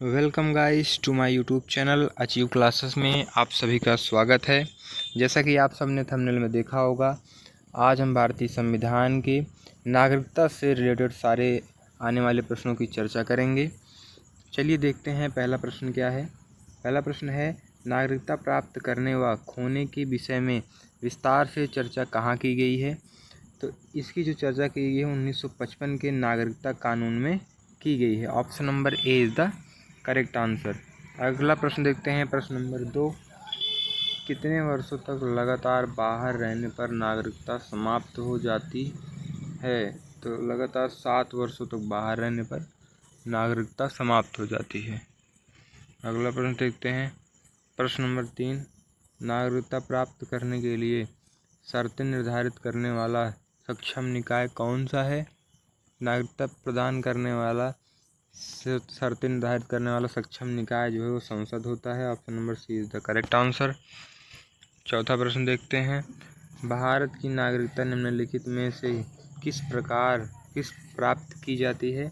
Welcome guys to my YouTube channel Achieve classes में आप सभी का स्वागत है। जैसा कि आप सबने थंबनेल में देखा होगा, आज हम भारतीय संविधान की नागरिकता से रिलेटेड सारे आने वाले प्रश्नों की चर्चा करेंगे। चलिए देखते हैं पहला प्रश्न क्या है। पहला प्रश्न है, नागरिकता प्राप्त करने व खोने के विषय में विस्तार से चर्चा कहाँ की गई है। तो इसकी जो चर्चा की गई है 1955 के नागरिकता कानून में की गई है। Option number A is the correct answer. अगला प्रश्न देखते हैं, प्रश्न नंबर 2, कितने वर्षों तक लगातार बाहर रहने पर नागरिकता समाप्त हो जाती है। तो लगातार 7 वर्षों तक बाहर रहने पर नागरिकता समाप्त हो जाती है। अगला प्रश्न देखते हैं, प्रश्न नंबर 3, नागरिकता प्राप्त करने के लिए शर्तें निर्धारित करने वाला सक्षम निकाय कौन सा है। नागरिकता प्रदान करने वाला शर्तें निर्धारित करने वाला सक्षम निकाय जो है वो संसद होता है। Option number C is the correct answer. चौथा प्रश्न देखते हैं, भारत की नागरिकता निम्नलिखित में से किस प्राप्त की जाती है।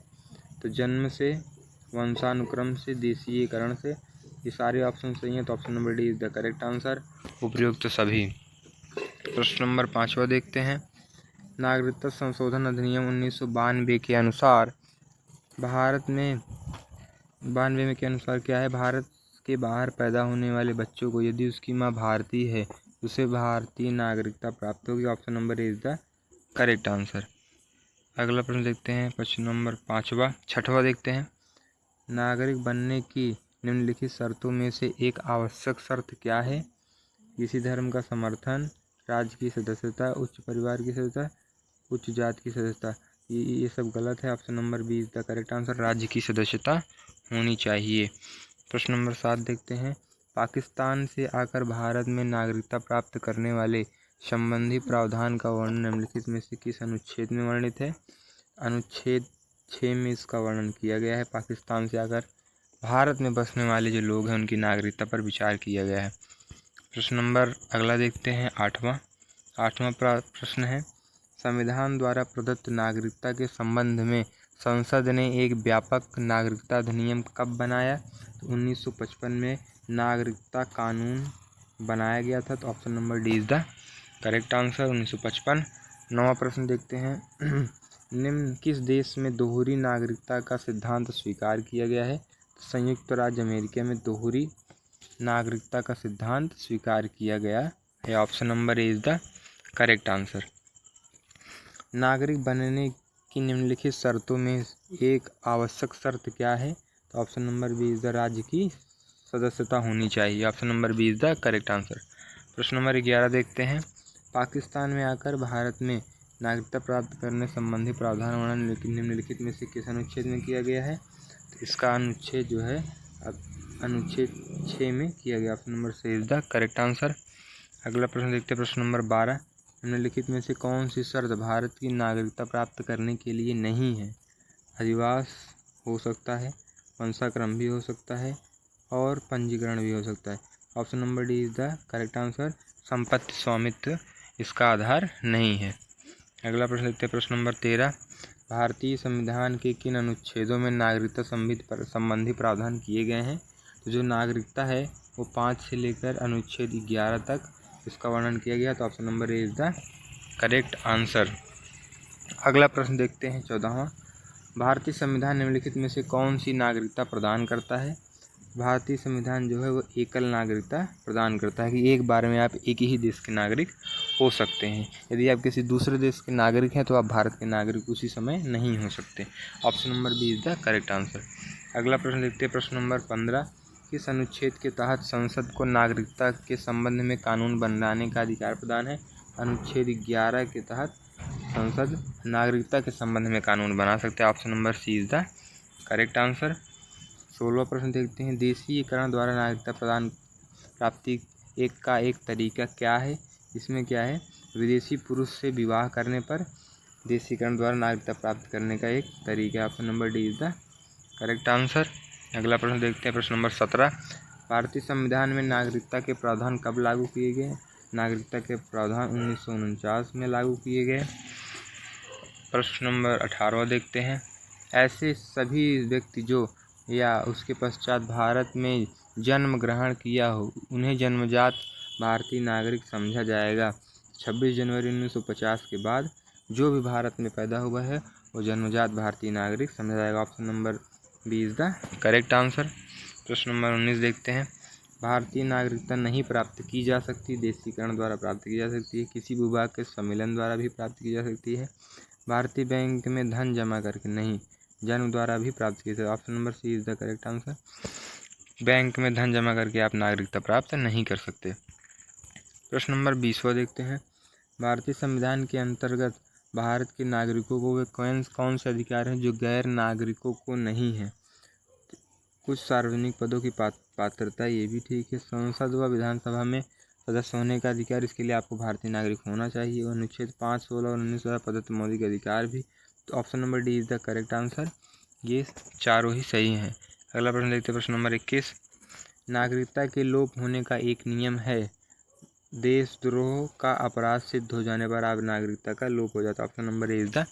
तो जन्म से, वंशानुक्रम से, देशीयकरण से। ये सारे ऑप्शन सही हैं, तो option number D is the correct answer, उपयुक्त सभी। प्रश्न नंबर 5वां देखते हैं, नागरिकता संशोधन अधिनियम 1992 के अनुसार भारत में 92 में के अनुसार क्या है, भारत के बाहर पैदा होने वाले बच्चों को यदि उसकी माँ भारतीय है उसे भारतीय नागरिकता प्राप्त होगी। Option number A is the correct answer. अगला प्रश्न देखते हैं, प्रश्न नंबर 6वां देखते हैं, नागरिक बनने की निम्नलिखित शर्तों में से एक आवश्यक शर्त क्या है। किसी धर्म का समर्थन, राज्य की सदस्यता, उच्च परिवार की सदस्यता, उच्च जाति की सदस्यता। ये सब गलत है। Option number B is the correct answer, राज्य की सदस्यता होनी चाहिए। प्रश्न नंबर 7 देखते हैं, पाकिस्तान से आकर भारत में नागरिकता प्राप्त करने वाले संबंधी प्रावधान का वर्णन निम्नलिखित में से किस अनुच्छेद में वर्णित है। अनुच्छेद 6 में इसका वर्णन किया गया है। पाकिस्तान से आकर भारत में बसने वाले जो लोग हैं उनकी नागरिकता पर विचार किया गया है। प्रश्न नंबर अगला देखते हैं, 8वां प्रश्न है, संविधान द्वारा प्रदत्त नागरिकता के संबंध में संसद ने एक व्यापक नागरिकता अधिनियम कब बनाया। तो 1955 में नागरिकता कानून बनाया गया था। तो option number D is the correct answer, 1955। 9वां प्रश्न देखते हैं, निम्न किस देश में दोहरी नागरिकता का सिद्धांत स्वीकार किया गया है। तो संयुक्त राज्य अमेरिका में दोहरी नागरिकता का सिद्धांत स्वीकार किया गया है। Option number A is the correct answer. नागरिक बनने की निम्नलिखित शर्तों में एक आवश्यक शर्त क्या है। तो option number B is the राज्य की सदस्यता होनी चाहिए। Option number B is the correct answer. प्रश्न नंबर 11 देखते हैं, पाकिस्तान में आकर भारत में नागरिकता प्राप्त करने संबंधी प्रावधान वर्णन निम्नलिखित में से किस अनुच्छेद में किया गया है। तो इसका अनुच्छेद जो है अनुच्छेद 6 में किया गया। Option number C is the correct answer. अगला प्रश्न देखते हैं, प्रश्न नंबर 12, निम्नलिखित में से कौन सी शर्त भारत की नागरिकता प्राप्त करने के लिए नहीं है। अधिवास हो सकता है, वंशाक्रम भी हो सकता है और पंजीकरण भी हो सकता है। Option number D is the correct answer, संपत्ति स्वामित्व इसका आधार नहीं है। अगला प्रश्न देखते हैं, प्रश्न नंबर 13, भारतीय संविधान के किन अनुच्छेदों में नागरिकता संबंधी प्रावधान किए गए हैं। तो जो नागरिकता है वो 5 से लेकर अनुच्छेद 11 तक इसका वर्णन किया गया। तो option number A is the correct answer. अगला प्रश्न देखते हैं, 14वां, भारतीय संविधान निम्नलिखित में से कौन सी नागरिकता प्रदान करता है। भारतीय संविधान जो है वो एकल नागरिकता प्रदान करता है कि एक बार में आप एक ही देश के नागरिक हो सकते हैं। यदि आप किसी दूसरे देश के नागरिक हैं तो आप भारत के नागरिक उसी समय नहीं हो सकते। Option number B is the correct answer. अगला प्रश्न देखते हैं, प्रश्न नंबर 15, किस अनुच्छेद के तहत संसद को नागरिकता के संबंध में कानून बनाने का अधिकार प्रदान है। अनुच्छेद 11 के तहत संसद नागरिकता के संबंध में कानून बना सकते हैं। Option number C is the correct answer. 16वां प्रश्न देखते हैं, देशीयकरण द्वारा नागरिकता प्राप्ति एक तरीका क्या है। इसमें क्या है, विदेशी पुरुष से विवाह करने पर देशीयकरण द्वारा नागरिकता प्राप्त करने का एक तरीका है। Option number D is the correct answer. अगला प्रश्न देखते हैं, प्रश्न नंबर 17, भारतीय संविधान में नागरिकता के प्रावधान कब लागू किए गए। नागरिकता के प्रावधान 1949 में लागू किए गए। प्रश्न नंबर 18वां देखते हैं, ऐसे सभी व्यक्ति जो या उसके पश्चात भारत में जन्म ग्रहण किया हो उन्हें जन्मजात भारतीय नागरिक समझा जाएगा। 26 जनवरी 1950 के बाद जो भी भारत में पैदा हुआ है वो जन्मजात भारतीय नागरिक समझा जाएगा। Option number B is the correct answer. प्रश्न नंबर 19 देखते हैं। भारतीय नागरिकता नहीं प्राप्त की जा सकती, देशीकरण द्वारा प्राप्त की जा सकती है, किसी भूभाग के सम्मेलन द्वारा भी प्राप्त की जा सकती है, भारतीय बैंक में धन जमा करके नहीं, जन्म द्वारा भी प्राप्त की जा सकती है। Option number C is the correct answer. Bank में धन जमा करके आप नागरिकता प्राप्त नहीं कर सकते। प्रश्न नंबर 20वां देखते हैं। भारतीय संविधान के अंतर्गत भारत के नागरिकों को वे कौन से अधिकार हैं जो गैर नागरिकों को नहीं है। कुछ सार्वजनिक पदों की पात्रता, ये भी ठीक है। संसद व विधानसभा में सदस्य होने का अधिकार, इसके लिए आपको भारतीय नागरिक होना चाहिए। और अनुच्छेद 5, 16 और 19 द्वारा प्रदत्त मौलिक अधिकार भी। तो option number D is the correct answer. ये चारों ही सही हैं। अगला प्रश्न देखते हैं। प्रश्न नंबर 21। नागरिकता के लोप होने का एक नियम है, देशद्रोह का अपराध सिद्ध हो जाने पर आप नागरिकता का लोप हो जाता है। Option number A is the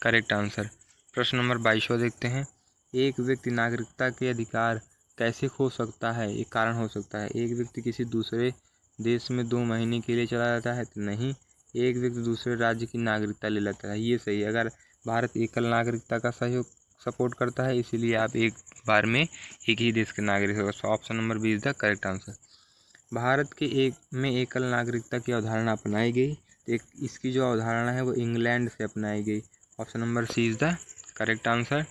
correct answer. प्रश्न नंबर 22वां देखते हैं। एक व्यक्ति नागरिकता के अधिकार कैसे खो सकता है, एक कारण हो सकता है। एक व्यक्ति किसी दूसरे देश में 2 महीने के लिए चला जाता है, तो नहीं। एक व्यक्ति दूसरे राज्य की नागरिकता ले लेता है, ये सही है। अगर भारत एकल नागरिकता का सहयोग सपोर्ट करता है, इसीलिए आप एक बार में एक ही देश के नागरिक हो। Option number B is the correct answer. Bharat के एकल नागरिकता की अवधारणा अपनाई गई। इसकी जो अवधारणा है वो इंग्लैंड से अपनाई गई। Option number C is the correct answer.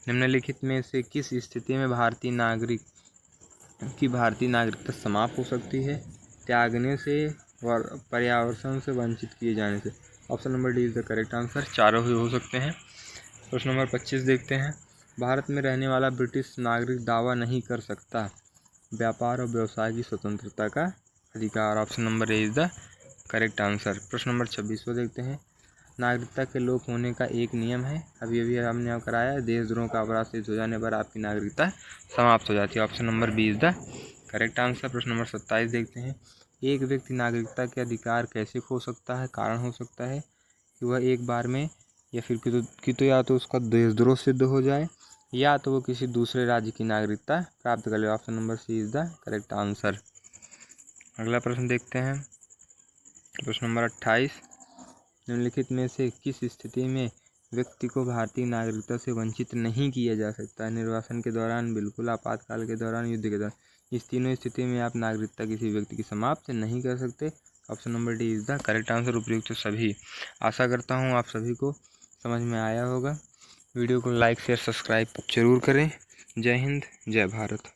निम्नलिखित में से किस स्थिति में भारतीय नागरिकता समाप्त हो सकती है? त्यागने से, पर्यावरण से वंचित किए जाने से। Option number D is the correct answer. चारों ही हो सकते हैं। प्रश्न नंबर 25 देखते हैं। भारत में रहने वाला ब्रिटिश नागरिक दावा नहीं कर सकता व्यापार और व्यवसाय की स्वतंत्रता का अधिकार। Option number A is the correct answer. प्रश्न नंबर 26 देखते हैं। नागरिकता के लोप होने का एक नियम है, अभी हमने कराया, देशद्रोह का अपराध सिद्ध हो जाने पर आपकी नागरिकता समाप्त हो जाती है। Option number B is the correct answer. प्रश्न नंबर 27 देखते हैं। एक व्यक्ति नागरिकता के अधिकार कैसे खो सकता है? कारण हो सकता है कि वह एक बार में या फिर तो या तो उसका देशद्रोह सिद्ध हो जाए, या तो वो किसी दूसरे राज्य की नागरिकता प्राप्त कर ले। Option number C is the correct answer. अगला प्रश्न देखते हैं। प्रश्न नंबर 28। निम्नलिखित में से किस स्थिति में व्यक्ति को भारतीय नागरिकता से वंचित नहीं किया जा सकता? निर्वासन के दौरान, बिल्कुल आपातकाल के दौरान, युद्ध के दौरान। इस तीनों स्थिति में आप नागरिकता किसी व्यक्ति की समाप्त नहीं कर सकते। Option number D is the correct answer. उपयुक्त सभी। आशा करता हूँ आप सभी को समझ में आया होगा। वीडियो को लाइक, शेयर, सब्सक्राइब जरूर करें। जय हिंद, जय भारत।